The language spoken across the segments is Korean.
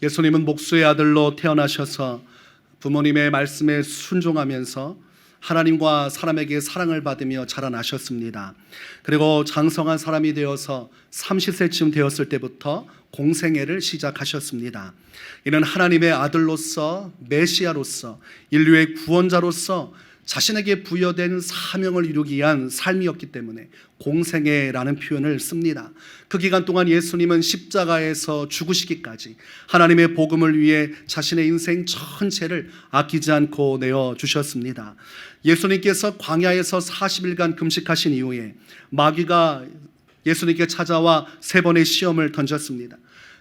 예수님은 목수의 아들로 태어나셔서 부모님의 말씀에 순종하면서 하나님과 사람에게 사랑을 받으며 자라나셨습니다. 그리고 장성한 사람이 되어서 30세쯤 되었을 때부터 공생애를 시작하셨습니다. 이는 하나님의 아들로서, 메시아로서, 인류의 구원자로서 자신에게 부여된 사명을 이루기 위한 삶이었기 때문에 공생애라는 표현을 씁니다. 그 기간 동안 예수님은 십자가에서 죽으시기까지 하나님의 복음을 위해 자신의 인생 전체를 아끼지 않고 내어주셨습니다. 예수님께서 광야에서 40일간 금식하신 이후에 마귀가 예수님께 찾아와 3번의 시험을 던졌습니다.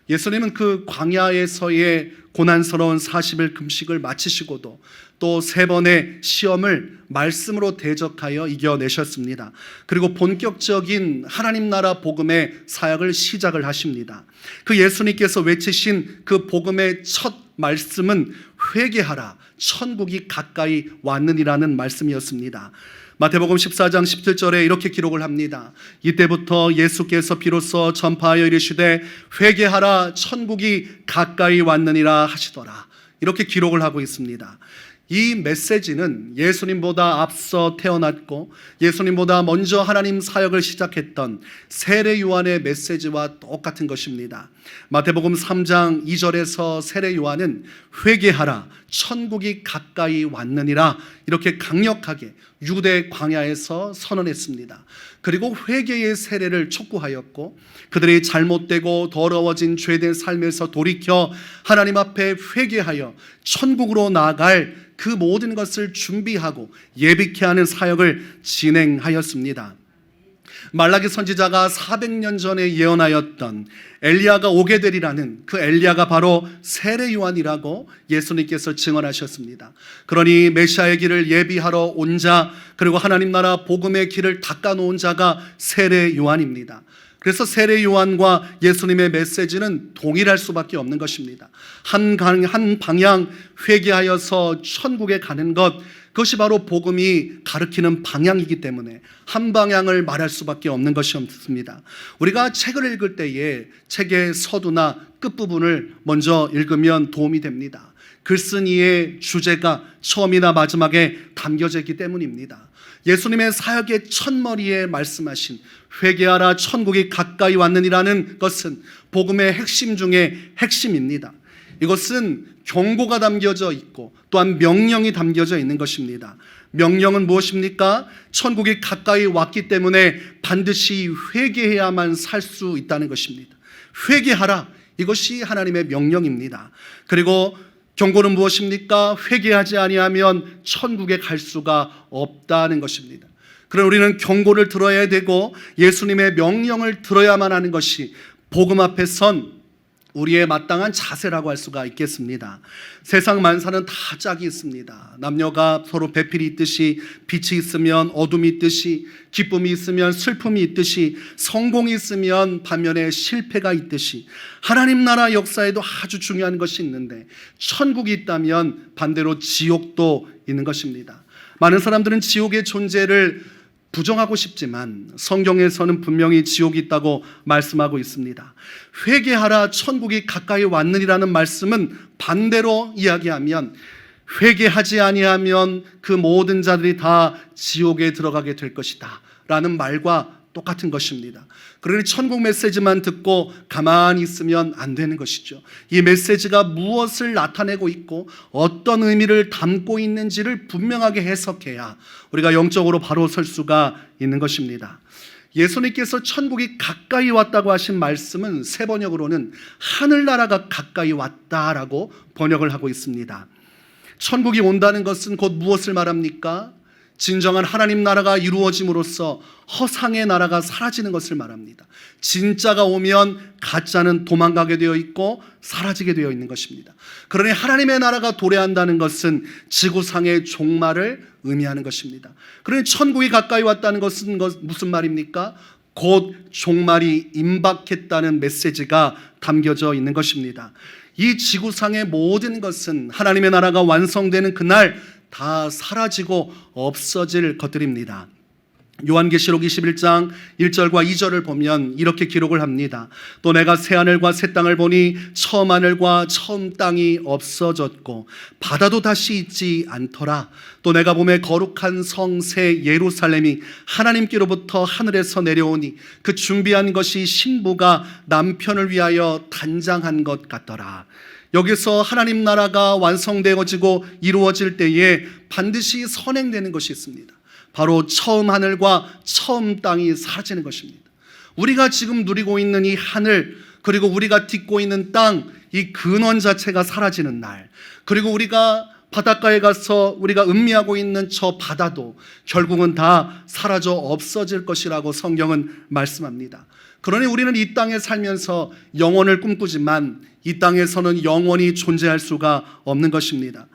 예수님은 그 광야에서의 고난스러운 40일 금식을 마치시고도 또 3번의 시험을 말씀으로 대적하여 이겨내셨습니다. 그리고 본격적인 하나님 나라 복음의 사역을 시작을 하십니다. 그 예수님께서 외치신 그 복음의 첫 말씀은 회개하라, 천국이 가까이 왔느니라는 말씀이었습니다. 마태복음 14장 17절에 이렇게 기록을 합니다. 이때부터 예수께서 비로소 전파하여 이르시되 회개하라, 천국이 가까이 왔느니라 하시더라. 이렇게 기록을 하고 있습니다. 이 메시지는 예수님보다 앞서 태어났고 예수님보다 먼저 하나님 사역을 시작했던 세례 요한의 메시지와 똑같은 것입니다. 마태복음 3장 2절에서 세례 요한은 회개하라, 천국이 가까이 왔느니라 이렇게 강력하게 유대 광야에서 선언했습니다. 그리고 회개의 세례를 촉구하였고 그들이 잘못되고 더러워진 죄된 삶에서 돌이켜 하나님 앞에 회개하여 천국으로 나아갈 그 모든 것을 준비하고 예비케 하는 사역을 진행하였습니다. 말라기 선지자가 400년 전에 예언하였던 엘리야가 오게 되리라는 그 엘리야가 바로 세례 요한이라고 예수님께서 증언하셨습니다. 그러니 메시아의 길을 예비하러 온 자, 그리고 하나님 나라 복음의 길을 닦아놓은 자가 세례 요한입니다. 그래서 세례 요한과 예수님의 메시지는 동일할 수밖에 없는 것입니다. 한 방향 회개하여서 천국에 가는 것, 그것이 바로 복음이 가르치는 방향이기 때문에 한 방향을 말할 수밖에 없는 것이 없습니다. 우리가 책을 읽을 때에 책의 서두나 끝부분을 먼저 읽으면 도움이 됩니다. 글쓴이의 주제가 처음이나 마지막에 담겨져 있기 때문입니다. 예수님의 사역의 첫머리에 말씀하신 회개하라, 천국이 가까이 왔느니라는 것은 복음의 핵심 중에 핵심입니다. 이것은 경고가 담겨져 있고 또한 명령이 담겨져 있는 것입니다. 명령은 무엇입니까? 천국이 가까이 왔기 때문에 반드시 회개해야만 살 수 있다는 것입니다. 회개하라, 이것이 하나님의 명령입니다. 그리고 경고는 무엇입니까? 회개하지 아니하면 천국에 갈 수가 없다는 것입니다. 그럼 우리는 경고를 들어야 되고 예수님의 명령을 들어야만 하는 것이 복음 앞에 선 우리의 마땅한 자세라고 할 수가 있겠습니다. 세상 만사는 다 짝이 있습니다. 남녀가 서로 배필이 있듯이, 빛이 있으면 어둠이 있듯이, 기쁨이 있으면 슬픔이 있듯이, 성공이 있으면 반면에 실패가 있듯이 하나님 나라 역사에도 아주 중요한 것이 있는데 천국이 있다면 반대로 지옥도 있는 것입니다. 많은 사람들은 지옥의 존재를 부정하고 싶지만 성경에서는 분명히 지옥이 있다고 말씀하고 있습니다. 회개하라, 천국이 가까이 왔느니라는 말씀은 반대로 이야기하면 회개하지 아니하면 그 모든 자들이 다 지옥에 들어가게 될 것이다 라는 말과 똑같은 것입니다. 그러니 천국 메시지만 듣고 가만히 있으면 안 되는 것이죠. 이 메시지가 무엇을 나타내고 있고 어떤 의미를 담고 있는지를 분명하게 해석해야 우리가 영적으로 바로 설 수가 있는 것입니다. 예수님께서 천국이 가까이 왔다고 하신 말씀은 새 번역으로는 하늘나라가 가까이 왔다라고 번역을 하고 있습니다. 천국이 온다는 것은 곧 무엇을 말합니까? 진정한 하나님 나라가 이루어짐으로써 허상의 나라가 사라지는 것을 말합니다. 진짜가 오면 가짜는 도망가게 되어 있고 사라지게 되어 있는 것입니다. 그러니 하나님의 나라가 도래한다는 것은 지구상의 종말을 의미하는 것입니다. 그러니 천국이 가까이 왔다는 것은 무슨 말입니까? 곧 종말이 임박했다는 메시지가 담겨져 있는 것입니다. 이 지구상의 모든 것은 하나님의 나라가 완성되는 그날 다 사라지고 없어질 것들입니다. 요한계시록 21장 1절과 2절을 보면 이렇게 기록을 합니다. 또 내가 새 하늘과 새 땅을 보니 처음 하늘과 처음 땅이 없어졌고 바다도 다시 있지 않더라. 또 내가 보매 거룩한 성 새 예루살렘이 하나님께로부터 하늘에서 내려오니 그 준비한 것이 신부가 남편을 위하여 단장한 것 같더라. 여기서 하나님 나라가 완성되어지고 이루어질 때에 반드시 선행되는 것이 있습니다. 바로 처음 하늘과 처음 땅이 사라지는 것입니다. 우리가 지금 누리고 있는 이 하늘, 그리고 우리가 딛고 있는 땅, 이 근원 자체가 사라지는 날, 그리고 우리가 바닷가에 가서 우리가 음미하고 있는 저 바다도 결국은 다 사라져 없어질 것이라고 성경은 말씀합니다. 그러니 우리는 이 땅에 살면서 영원을 꿈꾸지만 이 땅에서는 영원히 존재할 수가 없는 것입니다.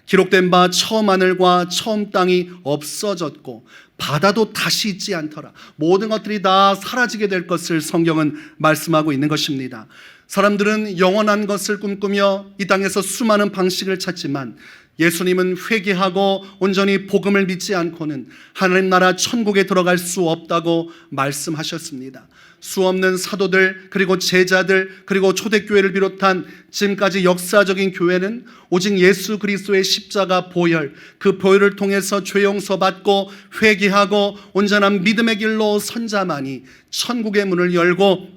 기록된 바 처음 하늘과 처음 땅이 없어졌고 바다도 다시 있지 않더라. 모든 것들이 다 사라지게 될 것을 성경은 말씀하고 있는 것입니다. 사람들은 영원한 것을 꿈꾸며 이 땅에서 수많은 방식을 찾지만 예수님은 회개하고 온전히 복음을 믿지 않고는 하나님 나라 천국에 들어갈 수 없다고 말씀하셨습니다. 수없는 사도들, 그리고 제자들, 그리고 초대교회를 비롯한 지금까지 역사적인 교회는 오직 예수 그리스도의 십자가 보혈, 그 보혈을 통해서 죄 용서 받고 회개하고 온전한 믿음의 길로 선 자만이 천국의 문을 열고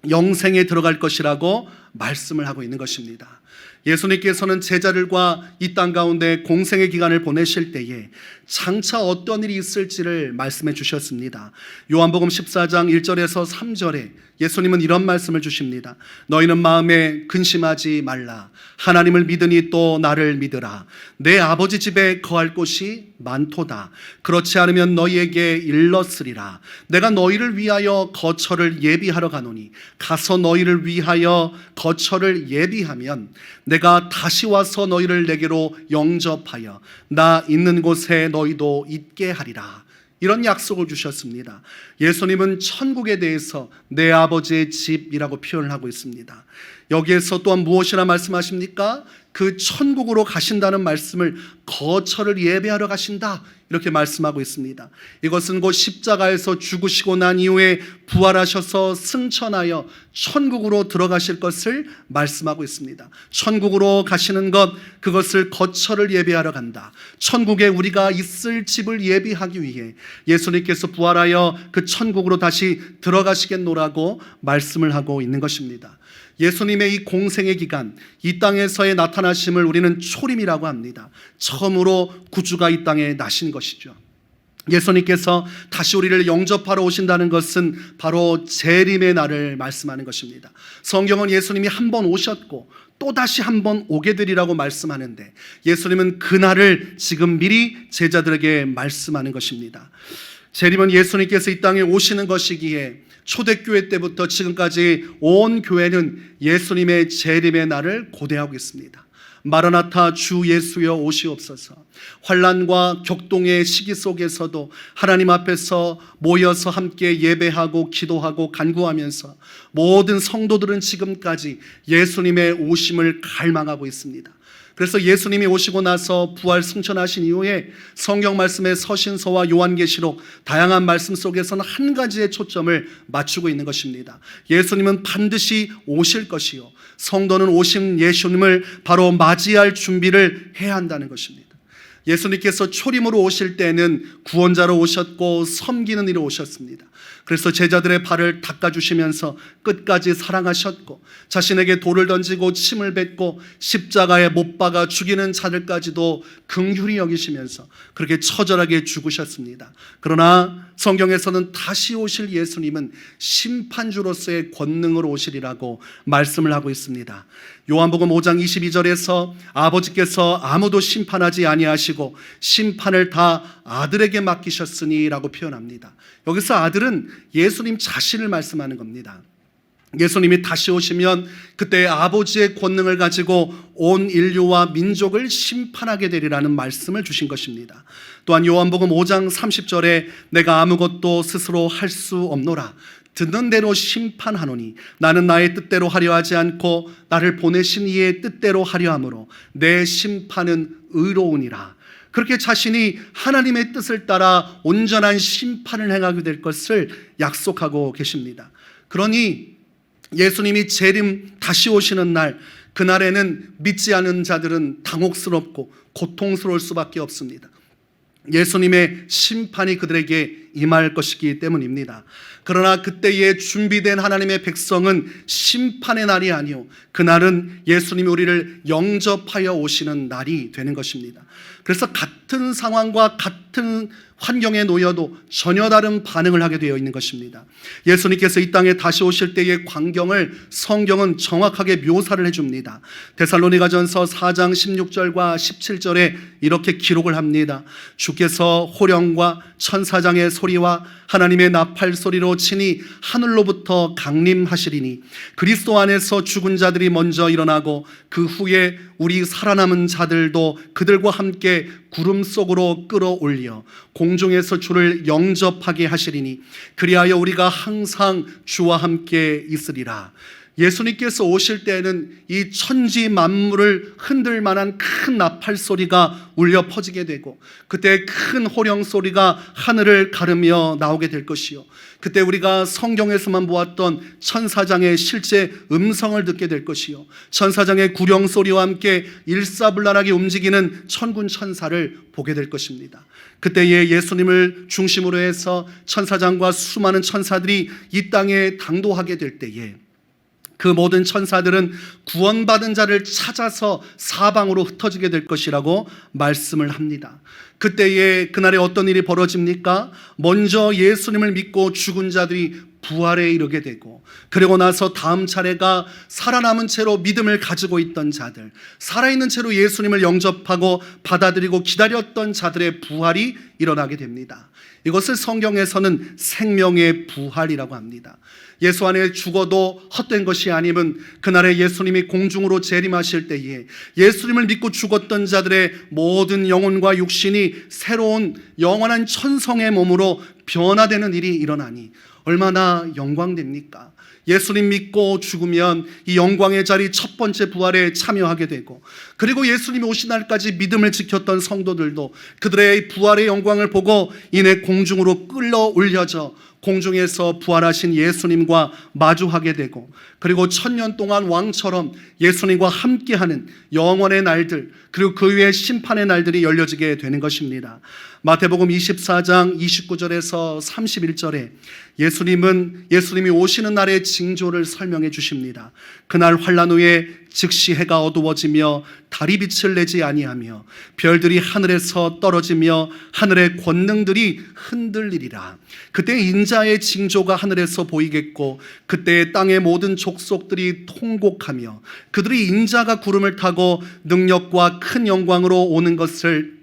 영생에 들어갈 것이라고 말씀을 하고 있는 것입니다. 예수님께서는 제자들과 이 땅 가운데 공생의 기간을 보내실 때에 장차 어떤 일이 있을지를 말씀해 주셨습니다. 요한복음 14장 1절에서 3절에 예수님은 이런 말씀을 주십니다. 너희는 마음에 근심하지 말라. 하나님을 믿으니 또 나를 믿으라. 내 아버지 집에 거할 곳이 많도다. 그렇지 않으면 너희에게 일렀으리라. 내가 너희를 위하여 거처를 예비하러 가노니 가서 너희를 위하여 거처를 예비하면 내가 다시 와서 너희를 내게로 영접하여 나 있는 곳에 너희도 있게 하리라. 이런 약속을 주셨습니다. 예수님은 천국에 대해서 내 아버지의 집이라고 표현을 하고 있습니다. 여기에서 또한 무엇이라 말씀하십니까? 그 천국으로 가신다는 말씀을 거처를 예배하러 가신다, 이렇게 말씀하고 있습니다. 이것은 곧 십자가에서 죽으시고 난 이후에 부활하셔서 승천하여 천국으로 들어가실 것을 말씀하고 있습니다. 천국으로 가시는 것, 그것을 거처를 예배하러 간다. 천국에 우리가 있을 집을 예비하기 위해 예수님께서 부활하여 그 천국으로 다시 들어가시겠노라고 말씀을 하고 있는 것입니다. 예수님의 이 공생의 기간, 이 땅에서의 나타나심을 우리는 초림이라고 합니다. 처음으로 구주가 이 땅에 나신 것이죠. 예수님께서 다시 우리를 영접하러 오신다는 것은 바로 재림의 날을 말씀하는 것입니다. 성경은 예수님이 한 번 오셨고 또다시 한 번 오게 되리라고 말씀하는데 예수님은 그날을 지금 미리 제자들에게 말씀하는 것입니다. 재림은 예수님께서 이 땅에 오시는 것이기에 초대교회 때부터 지금까지 온 교회는 예수님의 재림의 날을 고대하고 있습니다. 마라나타 주 예수여 오시옵소서. 환난과 격동의 시기 속에서도 하나님 앞에서 모여서 함께 예배하고 기도하고 간구하면서 모든 성도들은 지금까지 예수님의 오심을 갈망하고 있습니다. 그래서 예수님이 오시고 나서 부활 승천하신 이후에 성경 말씀의 서신서와 요한계시록 다양한 말씀 속에서는 한 가지의 초점을 맞추고 있는 것입니다. 예수님은 반드시 오실 것이요, 성도는 오신 예수님을 바로 맞이할 준비를 해야 한다는 것입니다. 예수님께서 초림으로 오실 때는 구원자로 오셨고 섬기는 이로 오셨습니다. 그래서 제자들의 발을 닦아주시면서 끝까지 사랑하셨고 자신에게 돌을 던지고 침을 뱉고 십자가에 못 박아 죽이는 자들까지도 긍휼히 여기시면서 그렇게 처절하게 죽으셨습니다. 그러나 성경에서는 다시 오실 예수님은 심판주로서의 권능으로 오시리라고 말씀을 하고 있습니다. 요한복음 5장 22절에서 아버지께서 아무도 심판하지 아니하시고 심판을 다 아들에게 맡기셨으니 라고 표현합니다. 여기서 아들은 예수님 자신을 말씀하는 겁니다. 예수님이 다시 오시면 그때 아버지의 권능을 가지고 온 인류와 민족을 심판하게 되리라는 말씀을 주신 것입니다. 또한 요한복음 5장 30절에 내가 아무것도 스스로 할 수 없노라. 듣는 대로 심판하노니 나는 나의 뜻대로 하려 하지 않고 나를 보내신 이의 뜻대로 하려 함으로 내 심판은 의로우니라. 그렇게 자신이 하나님의 뜻을 따라 온전한 심판을 행하게 될 것을 약속하고 계십니다. 그러니 예수님이 재림 다시 오시는 날, 그날에는 믿지 않은 자들은 당혹스럽고 고통스러울 수밖에 없습니다. 예수님의 심판이 그들에게 임할 것이기 때문입니다. 그러나 그때에 준비된 하나님의 백성은 심판의 날이 아니요, 그날은 예수님이 우리를 영접하여 오시는 날이 되는 것입니다. 그래서 같은 상황과 같은 환경에 놓여도 전혀 다른 반응을 하게 되어 있는 것입니다. 예수님께서 이 땅에 다시 오실 때의 광경을 성경은 정확하게 묘사를 해줍니다. 데살로니가전서 4장 16절과 17절에 이렇게 기록을 합니다. 주께서 호령과 천사장의 소리와 하나님의 나팔 소리로 친히 하늘로부터 강림하시리니 그리스도 안에서 죽은 자들이 먼저 일어나고 그 후에 우리 살아남은 자들도 그들과 함께 구름 속으로 끌어올려 공중에서 주를 영접하게 하시리니 그리하여 우리가 항상 주와 함께 있으리라. 예수님께서 오실 때에는 이 천지 만물을 흔들 만한 큰 나팔 소리가 울려 퍼지게 되고, 그때 큰 호령 소리가 하늘을 가르며 나오게 될 것이요, 그때 우리가 성경에서만 보았던 천사장의 실제 음성을 듣게 될 것이요, 천사장의 구령 소리와 함께 일사불란하게 움직이는 천군 천사를 보게 될 것입니다. 그때에 예수님을 중심으로 해서 천사장과 수많은 천사들이 이 땅에 당도하게 될 때에 그 모든 천사들은 구원받은 자를 찾아서 사방으로 흩어지게 될 것이라고 말씀을 합니다. 그때에 그날에 어떤 일이 벌어집니까? 먼저 예수님을 믿고 죽은 자들이 부활에 이르게 되고, 그리고 나서 다음 차례가 살아남은 채로 믿음을 가지고 있던 자들, 살아있는 채로 예수님을 영접하고 받아들이고 기다렸던 자들의 부활이 일어나게 됩니다. 이것을 성경에서는 생명의 부활이라고 합니다. 예수 안에 죽어도 헛된 것이 아님은 그날에 예수님이 공중으로 재림하실 때에 예수님을 믿고 죽었던 자들의 모든 영혼과 육신이 새로운 영원한 천성의 몸으로 변화되는 일이 일어나니 얼마나 영광됩니까? 예수님 믿고 죽으면 이 영광의 자리 첫 번째 부활에 참여하게 되고, 그리고 예수님이 오신 날까지 믿음을 지켰던 성도들도 그들의 부활의 영광을 보고 이내 공중으로 끌어올려져 공중에서 부활하신 예수님과 마주하게 되고, 그리고 1000년 동안 왕처럼 예수님과 함께하는 영원의 날들, 그리고 그 위에 심판의 날들이 열려지게 되는 것입니다. 마태복음 24장 29절에서 31절에 예수님이 오시는 날의 징조를 설명해 주십니다. 그날 환난 후에 즉시 해가 어두워지며 달이 빛을 내지 아니하며 별들이 하늘에서 떨어지며 하늘의 권능들이 흔들리리라. 그때 인자의 징조가 하늘에서 보이겠고 그때 땅의 모든 족속들이 통곡하며 그들이 인자가 구름을 타고 능력과 큰 영광으로 오는 것을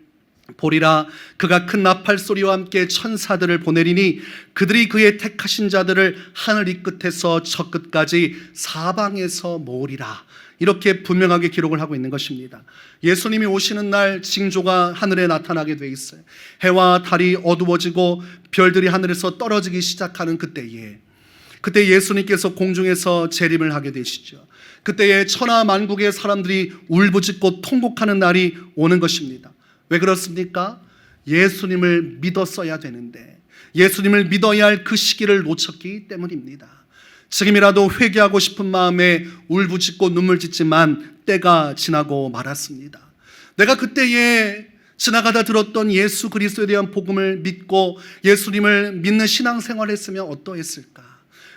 보리라. 그가 큰 나팔 소리와 함께 천사들을 보내리니 그들이 그의 택하신 자들을 하늘 이 끝에서 저 끝까지 사방에서 모으리라. 이렇게 분명하게 기록을 하고 있는 것입니다. 예수님이 오시는 날 징조가 하늘에 나타나게 돼 있어요. 해와 달이 어두워지고 별들이 하늘에서 떨어지기 시작하는 그때 예수님께서 공중에서 재림을 하게 되시죠. 그때에 천하 만국의 사람들이 울부짖고 통곡하는 날이 오는 것입니다. 왜 그렇습니까? 예수님을 믿었어야 되는데, 예수님을 믿어야 할 그 시기를 놓쳤기 때문입니다. 지금이라도 회개하고 싶은 마음에 울부짖고 눈물 짓지만 때가 지나고 말았습니다. 내가 그때에 지나가다 들었던 예수 그리스도에 대한 복음을 믿고 예수님을 믿는 신앙생활을 했으면 어떠했을까?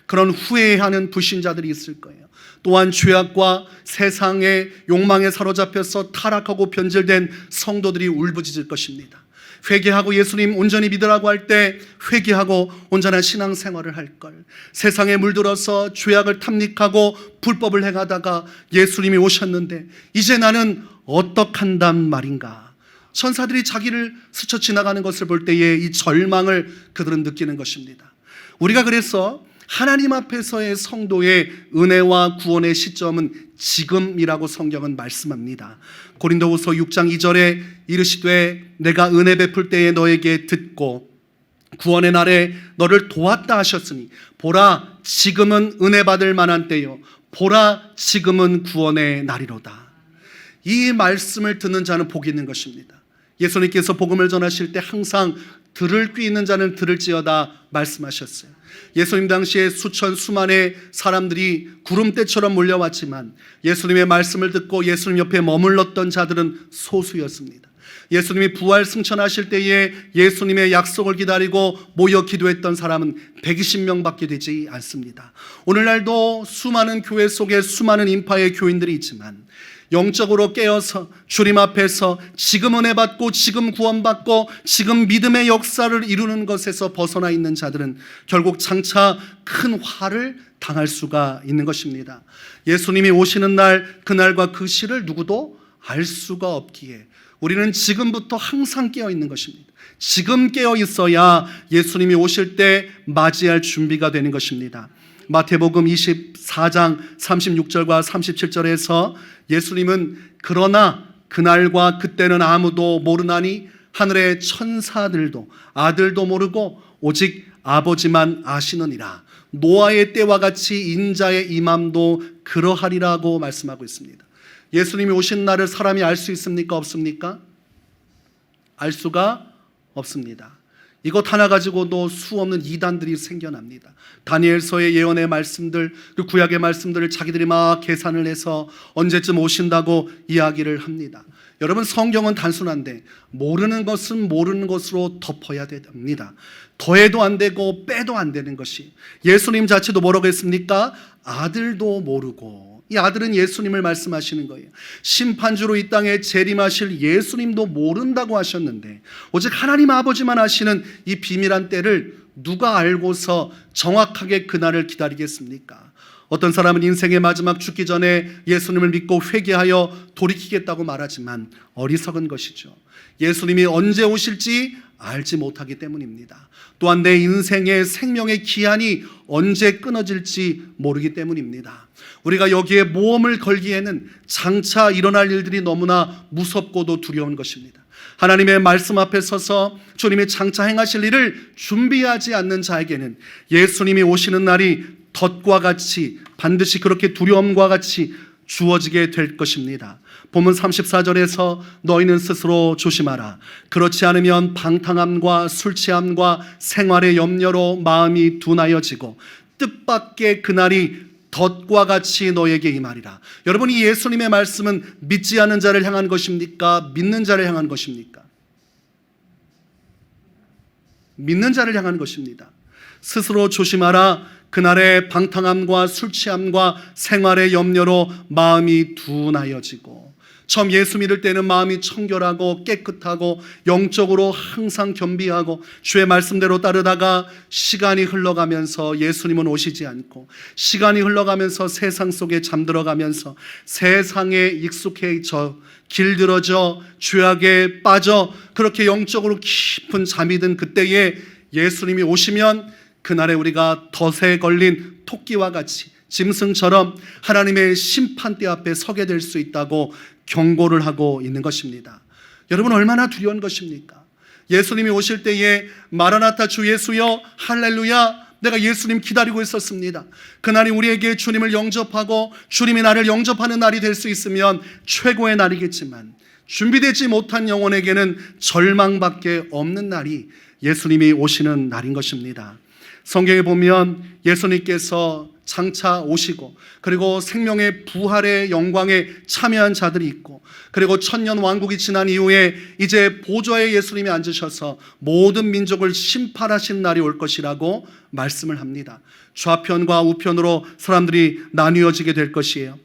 그런 후회하는 불신자들이 있을 거예요. 또한 죄악과 세상의 욕망에 사로잡혀서 타락하고 변질된 성도들이 울부짖을 것입니다. 회개하고 예수님 온전히 믿으라고 할 때 회개하고 온전한 신앙생활을 할 걸, 세상에 물들어서 죄악을 탐닉하고 불법을 행하다가 예수님이 오셨는데 이제 나는 어떡한단 말인가? 천사들이 자기를 스쳐 지나가는 것을 볼 때에 이 절망을 그들은 느끼는 것입니다. 우리가 그래서 하나님 앞에서의 성도의 은혜와 구원의 시점은 지금이라고 성경은 말씀합니다. 고린도후서 6장 2절에 이르시되 내가 은혜 베풀 때에 너에게 듣고 구원의 날에 너를 도왔다 하셨으니 보라 지금은 은혜 받을 만한 때요 보라 지금은 구원의 날이로다. 이 말씀을 듣는 자는 복이 있는 것입니다. 예수님께서 복음을 전하실 때 항상 들을 귀 있는 자는 들을지어다 말씀하셨어요. 예수님 당시에 수만의 사람들이 구름대처럼 몰려왔지만 예수님의 말씀을 듣고 예수님 옆에 머물렀던 자들은 소수였습니다. 예수님이 부활 승천하실 때에 예수님의 약속을 기다리고 모여 기도했던 사람은 120명밖에 되지 않습니다. 오늘날도 수많은 교회 속에 수많은 인파의 교인들이 있지만 영적으로 깨어서 주님 앞에서 지금 은혜 받고 지금 구원받고 지금 믿음의 역사를 이루는 것에서 벗어나 있는 자들은 결국 장차 큰 화를 당할 수가 있는 것입니다. 예수님이 오시는 날, 그날과 그 시를 누구도 알 수가 없기에 우리는 지금부터 항상 깨어 있는 것입니다. 지금 깨어 있어야 예수님이 오실 때 맞이할 준비가 되는 것입니다. 마태복음 24장 36절과 37절에서 예수님은 그러나 그날과 그때는 아무도 모르나니 하늘의 천사들도 아들도 모르고 오직 아버지만 아시느니라. 노아의 때와 같이 인자의 임함도 그러하리라고 말씀하고 있습니다. 예수님이 오신 날을 사람이 알 수 있습니까? 없습니까? 알 수가 없습니다. 이것 하나 가지고도 수없는 이단들이 생겨납니다. 다니엘서의 예언의 말씀들, 그 구약의 말씀들을 자기들이 막 계산을 해서 언제쯤 오신다고 이야기를 합니다. 여러분, 성경은 단순한데 모르는 것은 모르는 것으로 덮어야 됩니다. 더해도 안 되고 빼도 안 되는 것이, 예수님 자체도 뭐라고 했습니까? 아들도 모르고. 이 아들은 예수님을 말씀하시는 거예요. 심판주로 이 땅에 재림하실 예수님도 모른다고 하셨는데 오직 하나님 아버지만 아시는 이 비밀한 때를 누가 알고서 정확하게 그날을 기다리겠습니까? 어떤 사람은 인생의 마지막 죽기 전에 예수님을 믿고 회개하여 돌이키겠다고 말하지만 어리석은 것이죠. 예수님이 언제 오실지 알지 못하기 때문입니다. 또한 내 인생의 생명의 기한이 언제 끊어질지 모르기 때문입니다. 우리가 여기에 모험을 걸기에는 장차 일어날 일들이 너무나 무섭고도 두려운 것입니다. 하나님의 말씀 앞에 서서 주님이 장차 행하실 일을 준비하지 않는 자에게는 예수님이 오시는 날이 덫과 같이, 반드시 그렇게 두려움과 같이 주어지게 될 것입니다. 본문 34절에서 너희는 스스로 조심하라. 그렇지 않으면 방탕함과 술취함과 생활의 염려로 마음이 둔하여지고 뜻밖의 그날이 덫과 같이 너에게 임하리라. 여러분, 이 예수님의 말씀은 믿지 않는 자를 향한 것입니까? 믿는 자를 향한 것입니까? 믿는 자를 향한 것입니다. 스스로 조심하라. 그날의 방탕함과 술취함과 생활의 염려로 마음이 둔하여지고, 처음 예수 믿을 때는 마음이 청결하고 깨끗하고 영적으로 항상 겸비하고 주의 말씀대로 따르다가 시간이 흘러가면서 예수님은 오시지 않고, 시간이 흘러가면서 세상 속에 잠들어가면서 세상에 익숙해져 길들어져 죄악에 빠져 그렇게 영적으로 깊은 잠이 든 그때에 예수님이 오시면 그날에 우리가 덫에 걸린 토끼와 같이 짐승처럼 하나님의 심판대 앞에 서게 될 수 있다고 경고를 하고 있는 것입니다. 여러분, 얼마나 두려운 것입니까? 예수님이 오실 때에 마라나타 주 예수여 할렐루야, 내가 예수님 기다리고 있었습니다. 그날이 우리에게 주님을 영접하고 주님이 나를 영접하는 날이 될 수 있으면 최고의 날이겠지만 준비되지 못한 영혼에게는 절망밖에 없는 날이 예수님이 오시는 날인 것입니다. 성경에 보면 예수님께서 장차 오시고 그리고 생명의 부활의 영광에 참여한 자들이 있고, 그리고 천년 왕국이 지난 이후에 이제 보좌에 예수님이 앉으셔서 모든 민족을 심판하신 날이 올 것이라고 말씀을 합니다. 좌편과 우편으로 사람들이 나뉘어지게 될 것이에요.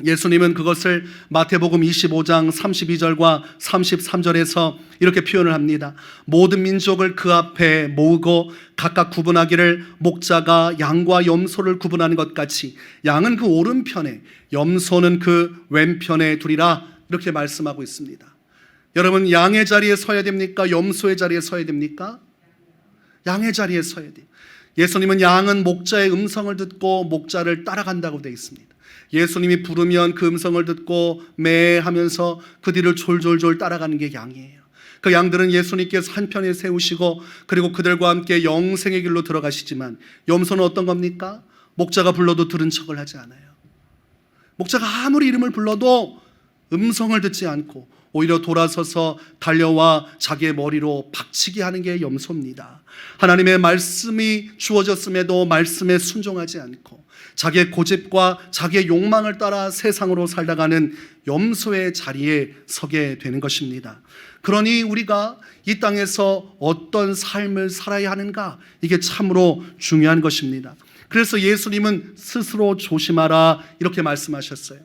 예수님은 그것을 마태복음 25장 32절과 33절에서 이렇게 표현을 합니다. 모든 민족을 그 앞에 모으고 각각 구분하기를 목자가 양과 염소를 구분하는 것 같이 양은 그 오른편에 염소는 그 왼편에 두리라, 이렇게 말씀하고 있습니다. 여러분, 양의 자리에 서야 됩니까? 염소의 자리에 서야 됩니까? 양의 자리에 서야 돼요. 예수님은 양은 목자의 음성을 듣고 목자를 따라간다고 되어 있습니다. 예수님이 부르면 그 음성을 듣고 매 하면서 그 뒤를 졸졸졸 따라가는 게 양이에요. 그 양들은 예수님께서 한편에 세우시고 그리고 그들과 함께 영생의 길로 들어가시지만, 염소는 어떤 겁니까? 목자가 불러도 들은 척을 하지 않아요. 목자가 아무리 이름을 불러도 음성을 듣지 않고 오히려 돌아서서 달려와 자기의 머리로 박치기 하는 게 염소입니다. 하나님의 말씀이 주어졌음에도 말씀에 순종하지 않고 자기의 고집과 자기의 욕망을 따라 세상으로 살다가는 염소의 자리에 서게 되는 것입니다. 그러니 우리가 이 땅에서 어떤 삶을 살아야 하는가, 이게 참으로 중요한 것입니다. 그래서 예수님은 스스로 조심하라 이렇게 말씀하셨어요.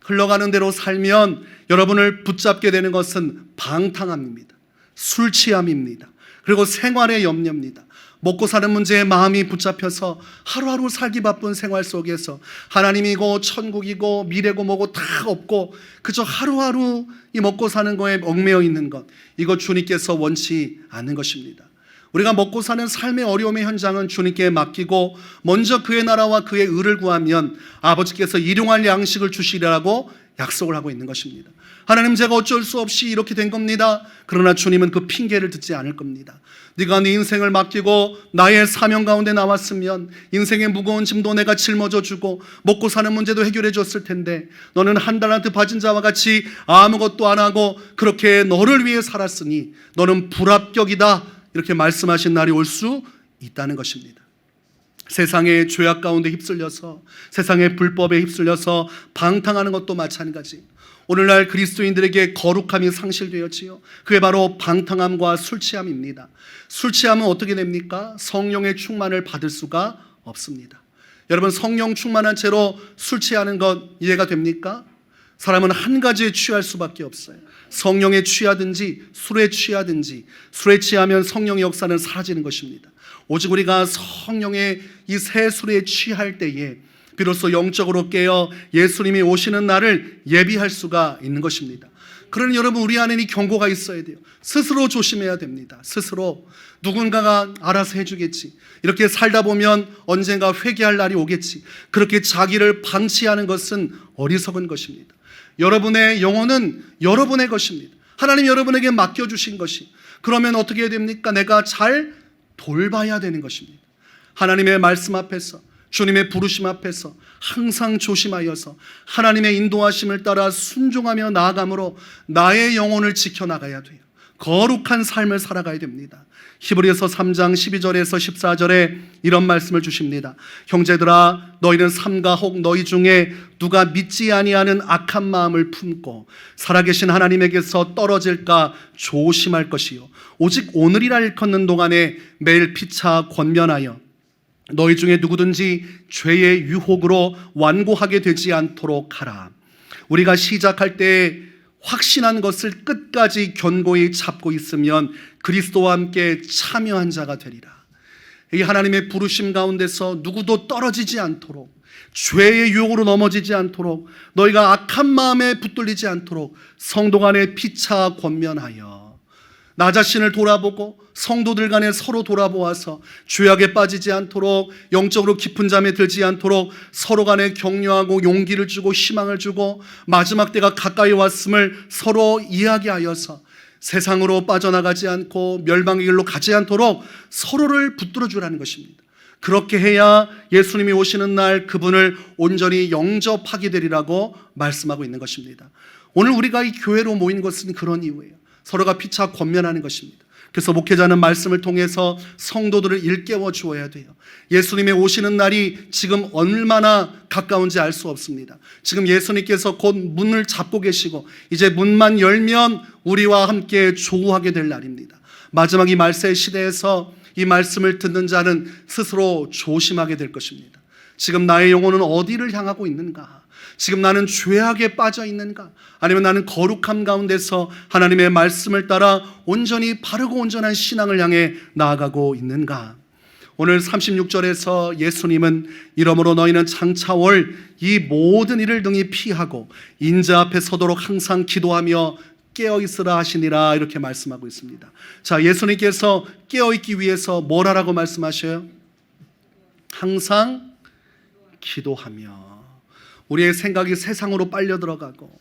흘러가는 대로 살면 여러분을 붙잡게 되는 것은 방탕함입니다. 술 취함입니다. 그리고 생활의 염려입니다. 먹고 사는 문제에 마음이 붙잡혀서 하루하루 살기 바쁜 생활 속에서 하나님이고 천국이고 미래고 뭐고 다 없고 그저 하루하루 이 먹고 사는 거에 얽매여 있는 것, 이거 주님께서 원치 않는 것입니다. 우리가 먹고 사는 삶의 어려움의 현장은 주님께 맡기고 먼저 그의 나라와 그의 의를 구하면 아버지께서 일용할 양식을 주시리라고 약속을 하고 있는 것입니다. 하나님, 제가 어쩔 수 없이 이렇게 된 겁니다. 그러나 주님은 그 핑계를 듣지 않을 겁니다. 네가 네 인생을 맡기고 나의 사명 가운데 나왔으면 인생의 무거운 짐도 내가 짊어져 주고 먹고 사는 문제도 해결해 줬을 텐데 너는 한 달란트 받은 자와 같이 아무것도 안 하고 그렇게 너를 위해 살았으니 너는 불합격이다, 이렇게 말씀하신 날이 올 수 있다는 것입니다. 세상의 죄악 가운데 휩쓸려서, 세상의 불법에 휩쓸려서 방탕하는 것도 마찬가지. 오늘날 그리스도인들에게 거룩함이 상실되었지요. 그게 바로 방탕함과 술 취함입니다. 술 취함은 어떻게 됩니까? 성령의 충만을 받을 수가 없습니다. 여러분, 성령 충만한 채로 술 취하는 것 이해가 됩니까? 사람은 한 가지에 취할 수밖에 없어요. 성령에 취하든지 술에 취하든지, 술에 취하면 성령의 역사는 사라지는 것입니다. 오직 우리가 성령의 이 새 술에 취할 때에 비로소 영적으로 깨어 예수님이 오시는 날을 예비할 수가 있는 것입니다. 그러니 여러분, 우리 안에 이 경고가 있어야 돼요. 스스로 조심해야 됩니다. 스스로. 누군가가 알아서 해주겠지, 이렇게 살다 보면 언젠가 회개할 날이 오겠지, 그렇게 자기를 방치하는 것은 어리석은 것입니다. 여러분의 영혼은 여러분의 것입니다. 하나님 여러분에게 맡겨주신 것이. 그러면 어떻게 해야 됩니까? 내가 잘 돌봐야 되는 것입니다. 하나님의 말씀 앞에서, 주님의 부르심 앞에서 항상 조심하여서 하나님의 인도하심을 따라 순종하며 나아감으로 나의 영혼을 지켜나가야 돼요. 거룩한 삶을 살아가야 됩니다. 히브리서 3장 12절에서 14절에 이런 말씀을 주십니다. 형제들아, 너희는 삼가 혹 너희 중에 누가 믿지 아니하는 악한 마음을 품고 살아계신 하나님에게서 떨어질까 조심할 것이요, 오직 오늘이라 일컫는 동안에 매일 피차 권면하여 너희 중에 누구든지 죄의 유혹으로 완고하게 되지 않도록 하라. 우리가 시작할 때 확신한 것을 끝까지 견고히 잡고 있으면 그리스도와 함께 참여한 자가 되리라. 이 하나님의 부르심 가운데서 누구도 떨어지지 않도록, 죄의 유혹으로 넘어지지 않도록, 너희가 악한 마음에 붙들리지 않도록 성도 간에 피차 권면하여 나 자신을 돌아보고 성도들 간에 서로 돌아보아서 죄악에 빠지지 않도록, 영적으로 깊은 잠에 들지 않도록 서로 간에 격려하고 용기를 주고 희망을 주고 마지막 때가 가까이 왔음을 서로 이야기하여서 세상으로 빠져나가지 않고 멸망의 길로 가지 않도록 서로를 붙들어 주라는 것입니다. 그렇게 해야 예수님이 오시는 날 그분을 온전히 영접하게 되리라고 말씀하고 있는 것입니다. 오늘 우리가 이 교회로 모인 것은 그런 이유예요. 서로가 피차 권면하는 것입니다. 그래서 목회자는 말씀을 통해서 성도들을 일깨워 주어야 돼요. 예수님의 오시는 날이 지금 얼마나 가까운지 알 수 없습니다. 지금 예수님께서 곧 문을 잡고 계시고 이제 문만 열면 우리와 함께 조우하게 될 날입니다. 마지막 이 말세 시대에서 이 말씀을 듣는 자는 스스로 조심하게 될 것입니다. 지금 나의 영혼은 어디를 향하고 있는가? 지금 나는 죄악에 빠져 있는가? 아니면 나는 거룩함 가운데서 하나님의 말씀을 따라 온전히 바르고 온전한 신앙을 향해 나아가고 있는가? 오늘 36절에서 예수님은 이러므로 너희는 장차 올 이 모든 일을 능히 피하고 인자 앞에 서도록 항상 기도하며 깨어있으라 하시니라, 이렇게 말씀하고 있습니다. 자, 예수님께서 깨어있기 위해서 뭘 하라고 말씀하셔요? 항상 기도하며. 우리의 생각이 세상으로 빨려 들어가고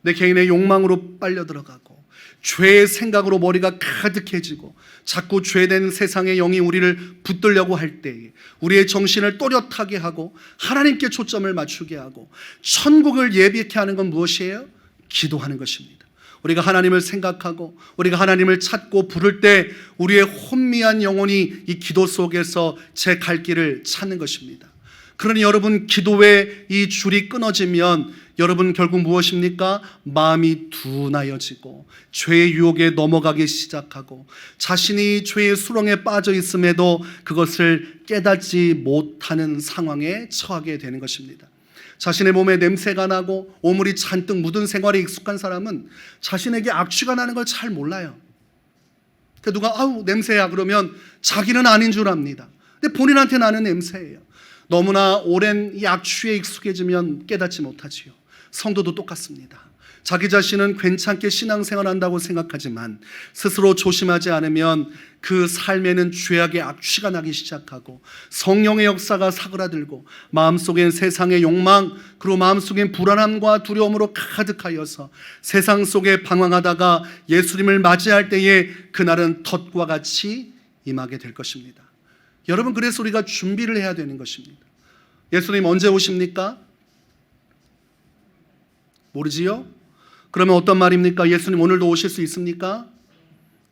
내 개인의 욕망으로 빨려 들어가고 죄의 생각으로 머리가 가득해지고 자꾸 죄된 세상의 영이 우리를 붙들려고 할 때에 우리의 정신을 또렷하게 하고 하나님께 초점을 맞추게 하고 천국을 예비케 하는 건 무엇이에요? 기도하는 것입니다. 우리가 하나님을 생각하고 우리가 하나님을 찾고 부를 때 우리의 혼미한 영혼이 이 기도 속에서 제 갈 길을 찾는 것입니다. 그러니 여러분, 기도의 이 줄이 끊어지면 여러분 결국 무엇입니까? 마음이 둔하여지고 죄의 유혹에 넘어가기 시작하고 자신이 죄의 수렁에 빠져 있음에도 그것을 깨닫지 못하는 상황에 처하게 되는 것입니다. 자신의 몸에 냄새가 나고 오물이 잔뜩 묻은 생활에 익숙한 사람은 자신에게 악취가 나는 걸 잘 몰라요. 누가 아우 냄새야 그러면 자기는 아닌 줄 압니다. 근데 본인한테 나는 냄새예요. 너무나 오랜 이 악취에 익숙해지면 깨닫지 못하지요. 성도도 똑같습니다. 자기 자신은 괜찮게 신앙생활한다고 생각하지만 스스로 조심하지 않으면 그 삶에는 죄악의 악취가 나기 시작하고 성령의 역사가 사그라들고 마음속엔 세상의 욕망, 그리고 마음속엔 불안함과 두려움으로 가득하여서 세상 속에 방황하다가 예수님을 맞이할 때에 그날은 덫과 같이 임하게 될 것입니다. 여러분, 그래서 우리가 준비를 해야 되는 것입니다. 예수님 언제 오십니까? 모르지요? 그러면 어떤 말입니까? 예수님 오늘도 오실 수 있습니까?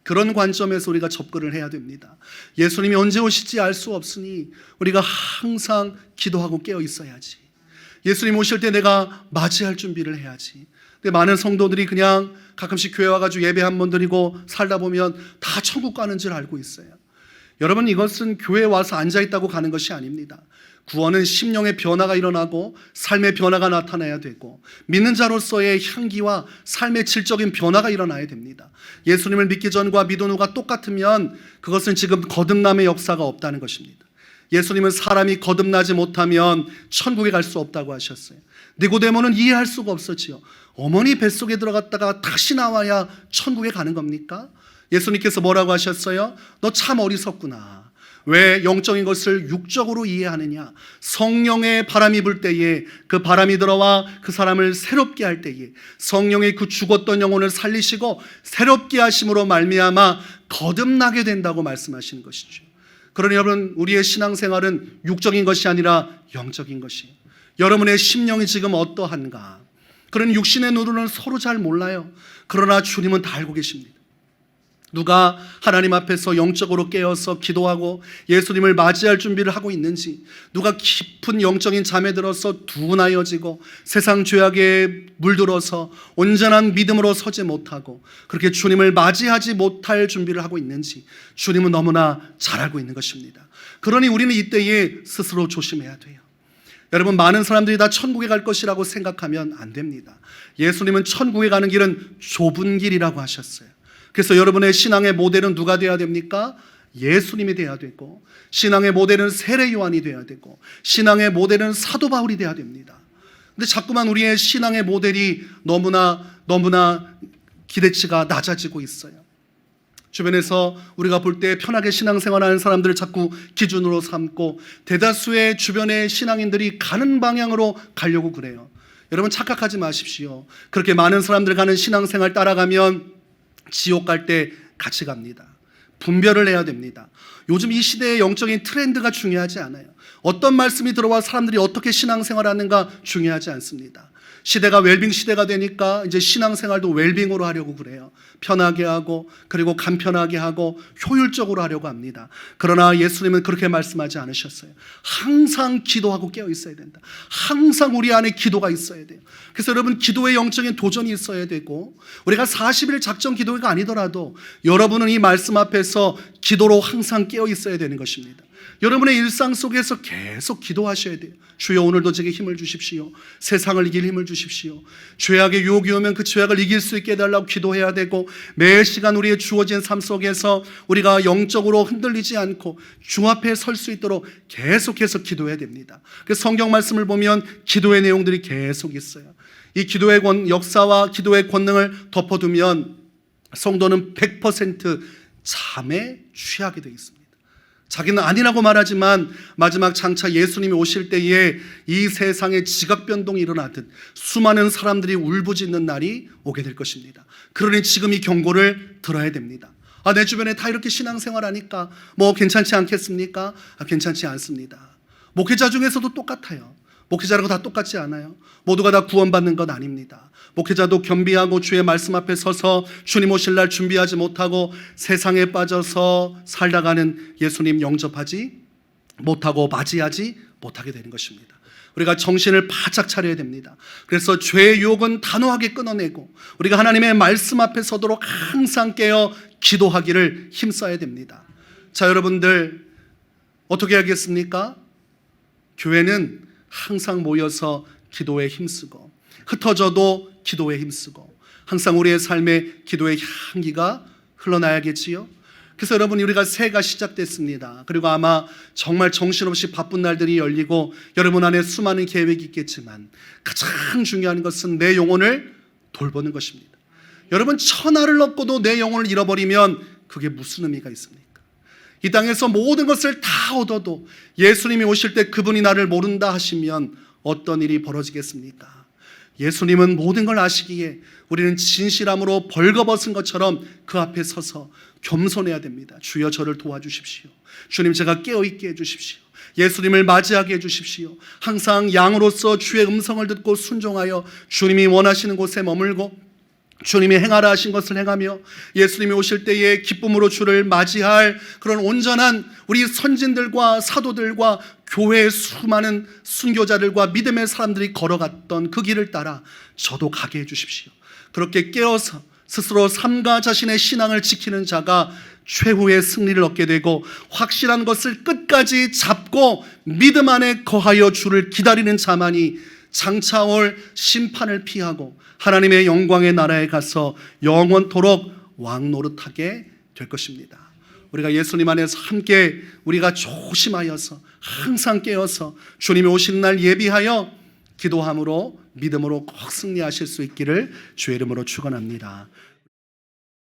그런 관점에서 우리가 접근을 해야 됩니다. 예수님이 언제 오실지 알 수 없으니 우리가 항상 기도하고 깨어 있어야지. 예수님 오실 때 내가 맞이할 준비를 해야지. 근데 많은 성도들이 그냥 가끔씩 교회 와가지고 예배 한 번 드리고 살다 보면 다 천국 가는 줄 알고 있어요. 여러분, 이것은 교회에 와서 앉아있다고 가는 것이 아닙니다. 구원은 심령의 변화가 일어나고 삶의 변화가 나타나야 되고 믿는 자로서의 향기와 삶의 질적인 변화가 일어나야 됩니다. 예수님을 믿기 전과 믿은 후가 똑같으면 그것은 지금 거듭남의 역사가 없다는 것입니다. 예수님은 사람이 거듭나지 못하면 천국에 갈 수 없다고 하셨어요. 니고데모는 이해할 수가 없었지요. 어머니 뱃속에 들어갔다가 다시 나와야 천국에 가는 겁니까? 예수님께서 뭐라고 하셨어요? 너 참 어리석구나. 왜 영적인 것을 육적으로 이해하느냐? 성령의 바람이 불 때에 그 바람이 들어와 그 사람을 새롭게 할 때에 성령의 그 죽었던 영혼을 살리시고 새롭게 하심으로 말미암아 거듭나게 된다고 말씀하시는 것이죠. 그러니 여러분, 우리의 신앙생활은 육적인 것이 아니라 영적인 것이에요. 여러분의 심령이 지금 어떠한가? 그런 육신의 눈으로는 서로 잘 몰라요. 그러나 주님은 다 알고 계십니다. 누가 하나님 앞에서 영적으로 깨어서 기도하고 예수님을 맞이할 준비를 하고 있는지, 누가 깊은 영적인 잠에 들어서 둔하여지고 세상 죄악에 물들어서 온전한 믿음으로 서지 못하고 그렇게 주님을 맞이하지 못할 준비를 하고 있는지 주님은 너무나 잘 알고 있는 것입니다. 그러니 우리는 이때에 스스로 조심해야 돼요. 여러분, 많은 사람들이 다 천국에 갈 것이라고 생각하면 안 됩니다. 예수님은 천국에 가는 길은 좁은 길이라고 하셨어요. 그래서 여러분의 신앙의 모델은 누가 되어야 됩니까? 예수님이 되어야 되고, 신앙의 모델은 세례 요한이 되어야 되고, 신앙의 모델은 사도 바울이 되어야 됩니다. 근데 자꾸만 우리의 신앙의 모델이 너무나 기대치가 낮아지고 있어요. 주변에서 우리가 볼 때 편하게 신앙생활하는 사람들을 자꾸 기준으로 삼고 대다수의 주변의 신앙인들이 가는 방향으로 가려고 그래요. 여러분, 착각하지 마십시오. 그렇게 많은 사람들 가는 신앙생활 따라가면 지옥 갈 때 같이 갑니다. 분별을 해야 됩니다. 요즘 이 시대의 영적인 트렌드가 중요하지 않아요. 어떤 말씀이 들어와 사람들이 어떻게 신앙생활하는가 중요하지 않습니다. 시대가 웰빙 시대가 되니까 이제 신앙생활도 웰빙으로 하려고 그래요. 편하게 하고 그리고 간편하게 하고 효율적으로 하려고 합니다. 그러나 예수님은 그렇게 말씀하지 않으셨어요. 항상 기도하고 깨어 있어야 된다. 항상 우리 안에 기도가 있어야 돼요. 그래서 여러분, 기도의 영적인 도전이 있어야 되고, 우리가 40일 작정 기도가 아니더라도 여러분은 이 말씀 앞에서 기도로 항상 깨어 있어야 되는 것입니다. 여러분의 일상 속에서 계속 기도하셔야 돼요. 주여, 오늘도 제게 힘을 주십시오. 세상을 이길 힘을 주십시오. 죄악의 유혹이 오면 그 죄악을 이길 수 있게 해달라고 기도해야 되고, 매 시간 우리의 주어진 삶 속에서 우리가 영적으로 흔들리지 않고 주 앞에 설 수 있도록 계속해서 기도해야 됩니다. 그래서 성경 말씀을 보면 기도의 내용들이 계속 있어요. 이 기도의 역사와 기도의 권능을 덮어두면 성도는 100% 잠에 취하게 되어 있습니다. 자기는 아니라고 말하지만 마지막 장차 예수님이 오실 때에 이 세상에 지각변동이 일어나듯 수많은 사람들이 울부짖는 날이 오게 될 것입니다. 그러니 지금 이 경고를 들어야 됩니다. 내 주변에 다 이렇게 신앙생활하니까 뭐 괜찮지 않겠습니까? 괜찮지 않습니다. 목회자 중에서도 똑같아요. 목회자라고 다 똑같지 않아요. 모두가 다 구원받는 것 아닙니다. 목회자도 겸비하고 주의 말씀 앞에 서서 주님 오실 날 준비하지 못하고 세상에 빠져서 살다가는 예수님 영접하지 못하고 맞이하지 못하게 되는 것입니다. 우리가 정신을 바짝 차려야 됩니다. 그래서 죄의 유혹은 단호하게 끊어내고 우리가 하나님의 말씀 앞에 서도록 항상 깨어 기도하기를 힘써야 됩니다. 자, 여러분들 어떻게 하겠습니까? 교회는 항상 모여서 기도에 힘쓰고 흩어져도 기도에 힘쓰고 항상 우리의 삶에 기도의 향기가 흘러나야겠지요. 그래서 여러분, 우리가 새해가 시작됐습니다. 그리고 아마 정말 정신없이 바쁜 날들이 열리고 여러분 안에 수많은 계획이 있겠지만 가장 중요한 것은 내 영혼을 돌보는 것입니다. 여러분, 천하를 얻고도 내 영혼을 잃어버리면 그게 무슨 의미가 있습니까? 이 땅에서 모든 것을 다 얻어도 예수님이 오실 때 그분이 나를 모른다 하시면 어떤 일이 벌어지겠습니까? 예수님은 모든 걸 아시기에 우리는 진실함으로 벌거벗은 것처럼 그 앞에 서서 겸손해야 됩니다. 주여, 저를 도와주십시오. 주님, 제가 깨어있게 해주십시오. 예수님을 맞이하게 해주십시오. 항상 양으로서 주의 음성을 듣고 순종하여 주님이 원하시는 곳에 머물고 주님이 행하라 하신 것을 행하며 예수님이 오실 때에 기쁨으로 주를 맞이할 그런 온전한 우리 선진들과 사도들과 교회의 수많은 순교자들과 믿음의 사람들이 걸어갔던 그 길을 따라 저도 가게 해주십시오. 그렇게 깨어서 스스로 삶과 자신의 신앙을 지키는 자가 최후의 승리를 얻게 되고 확실한 것을 끝까지 잡고 믿음 안에 거하여 주를 기다리는 자만이 장차올 심판을 피하고 하나님의 영광의 나라에 가서 영원토록 왕노릇하게 될 것입니다. 우리가 예수님 안에서 함께 우리가 조심하여서 항상 깨어서 주님이 오시는 날 예비하여 기도함으로 믿음으로 꼭 승리하실 수 있기를 주의 이름으로 축원합니다.